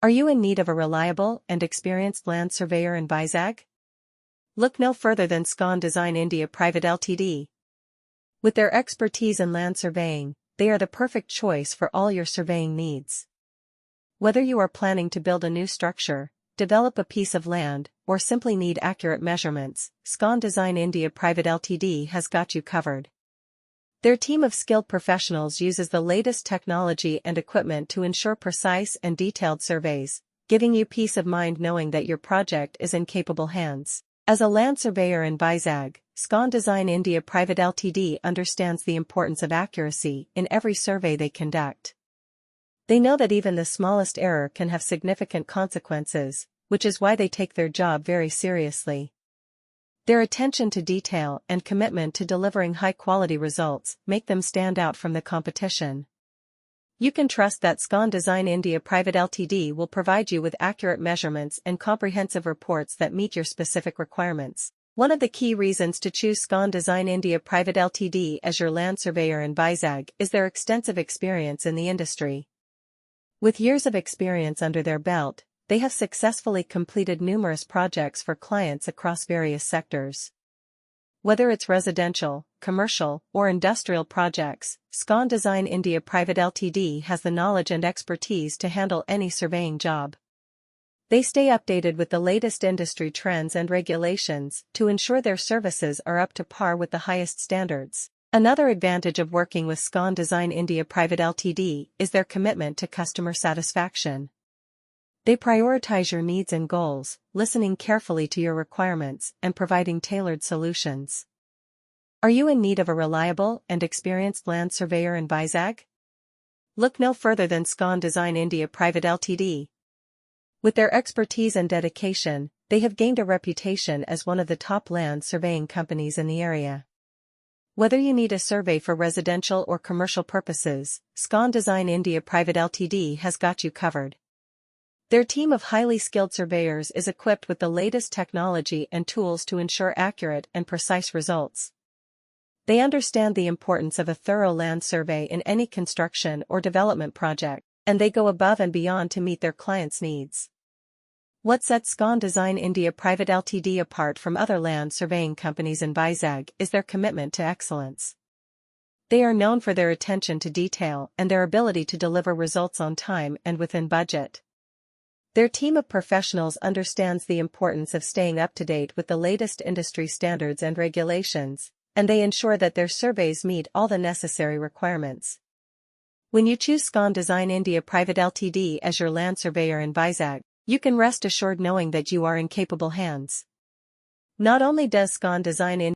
Are you in need of a reliable and experienced land surveyor in Vizag? Look no further than Scon Design India Pvt Ltd. With their expertise in land surveying, they are the perfect choice for all your surveying needs. Whether you are planning to build a new structure, develop a piece of land, or simply need accurate measurements, Scon Design India Pvt Ltd has got you covered. Their team of skilled professionals uses the latest technology and equipment to ensure precise and detailed surveys, giving you peace of mind knowing that your project is in capable hands. As a land surveyor in Vizag, Scon Design India Pvt Ltd understands the importance of accuracy in every survey they conduct. They know that even the smallest error can have significant consequences, which is why they take their job very seriously. Their attention to detail and commitment to delivering high-quality results make them stand out from the competition. You can trust that Scon Design India Pvt Ltd will provide you with accurate measurements and comprehensive reports that meet your specific requirements. One of the key reasons to choose Scon Design India Pvt Ltd as your land surveyor in Vizag is their extensive experience in the industry. With years of experience under their belt, they have successfully completed numerous projects for clients across various sectors. Whether it's residential, commercial, or industrial projects, Scon Design India Pvt Ltd has the knowledge and expertise to handle any surveying job. They stay updated with the latest industry trends and regulations to ensure their services are up to par with the highest standards. Another advantage of working with Scon Design India Pvt Ltd is their commitment to customer satisfaction. They prioritize your needs and goals, listening carefully to your requirements and providing tailored solutions. Are you in need of a reliable and experienced land surveyor in Vizag? Look no further than Scon Design India Pvt Ltd. With their expertise and dedication, they have gained a reputation as one of the top land surveying companies in the area. Whether you need a survey for residential or commercial purposes, Scon Design India Pvt Ltd has got you covered. Their team of highly skilled surveyors is equipped with the latest technology and tools to ensure accurate and precise results. They understand the importance of a thorough land survey in any construction or development project, and they go above and beyond to meet their clients' needs. What sets Scon Design India Pvt Ltd apart from other land surveying companies in Vizag is their commitment to excellence. They are known for their attention to detail and their ability to deliver results on time and within budget. Their team of professionals understands the importance of staying up to date with the latest industry standards and regulations, and they ensure that their surveys meet all the necessary requirements. When you choose Scon Design India Pvt Ltd as your land surveyor in Vizag, you can rest assured knowing that you are in capable hands. Not only does Scon Design India